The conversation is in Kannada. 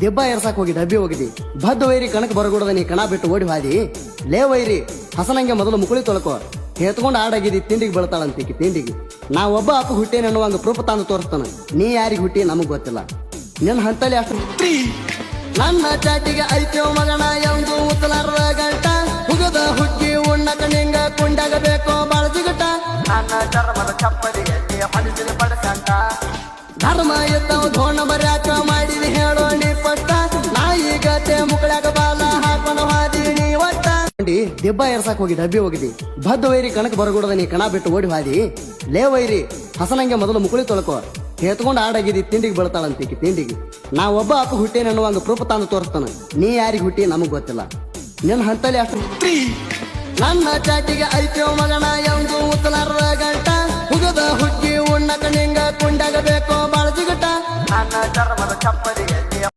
ದೆಬ್ಬ ಎರ್ಸಾಕ್ ಹೋಗಿ ಡಬ್ಬಿ ಹೋಗಿದಿ ಬದ್ದ ವೈರಿ ಕಣಕ್ ಬರಗೂಡದ ನೀ ಕಣ ಬಿಟ್ಟು ಓಡಿ ಹಾದಿ ಲೇ ವೈರಿ ಹಸನಂಗೆ ಮೊದಲು ಮುಕುಳಿ ತೊಳ್ಕೋ ಹೆತ್ಕೊಂಡು ಆಡಾಗಿದಿ ತಿಂಡಿಗೆ ಬೀಳ್ತಾಳಂತೀಕಿ ತಿಂಡಿಗೆ ನಾ ಒಬ್ಬ ಅಪ್ಪ ಹುಟ್ಟೇನೆ ಅನ್ನುವಂಗ ಪ್ರೂಫ್ ತಂದು ತೋರಿಸ್ತಾನ ನೀ ಯಾರಿಗೆ ಹುಟ್ಟಿ ನಮಗ್ ಗೊತ್ತಿಲ್ಲ ನಿನ್ನ ಹಂತಲ್ಲಿ ಅಷ್ಟು ನನ್ನ ಚಾಟಿಗೆ ಐತೋ ಮಗನ ಎಂದು ಉತ್ತಲಾರದ ಗಂಟ ಹುಗದ ಹುಟ್ಟಿ ಉಣ್ಣಕ ನಿಂಗ ಕುಂಡಾಗ ಬೇಕೋ ಬಾಳ ಜಿಗಟ ನನ್ನ ಚರ್ಮದ ಚಪ್ಪಲಿಗೆ ಮನಸ್ಸಿನ ಪಡಸಂಟ ಧರ್ಮ ಎತ್ತವ ಧೋಣ ಬರ್ಯಾಕ ಮಾಡಿದಿ ಹೇಳೋ ನೀ ಪಟ್ಟ ನಾಯಿಗತೆ ಮುಕ್ಕಳಾಗ ಬಾಲ ಹಾಕೊಂಡು ಹಾದಿನಿ ಒಟ್ಟ ದೆಬ್ಬ ಎರ್ಸಾಕ್ ಹೋಗಿ ಡಬ್ಬಿ ಹೋಗಿದಿ ಬದ್ದ ವೈರಿ ಕಣಕ್ ಬರಗೂಡದ ನೀ ಕಣ ಬಿಟ್ಟು ಓಡಿ ಹಾದಿ ಲೇ ವೈರಿ ಹಸನಂಗೆ ಮೊದಲು ಮುಕುಳಿ ತೊಳ್ಕೋ ಹೆತ್ಕೊಂಡು ಆಡಾಗಿದಿ ತಿಂಡಿಗೆ ಬೀಳ್ತಾಳಂತೀಕಿ ತಿಂಡಿಗೆ ನಾ ಒಬ್ಬ ಅಪ್ಪ ಹುಟ್ಟೇನೆ ಅನ್ನುವಂಗ ಪ್ರೂಫ್ ತಂದು ತೋರಿಸ್ತಾನ ನೀ ಯಾರಿಗೆ ಹುಟ್ಟಿ ನಮಗ್ ಗೊತ್ತಿಲ್ಲ ನಿನ್ನ ಹಂತಲ್ಲಿ ಅಷ್ಟು ನನ್ನ ಚಾಟಿಗೆ ಐತೋ ಮಗನ ಎಂದು ಉತ್ತಲಾರದ ಗಂಟ ಹುಗದ ಹುಟ್ಟಿ ಉಣ್ಣಕ ನಿಂಗ ಕುಂಡಾಗ ಬೇಕೋ ಬಾಳ ಜಿಗಟ ನನ್ನ ಚರ್ಮದ ಚಪ್ಪಲಿಗೆ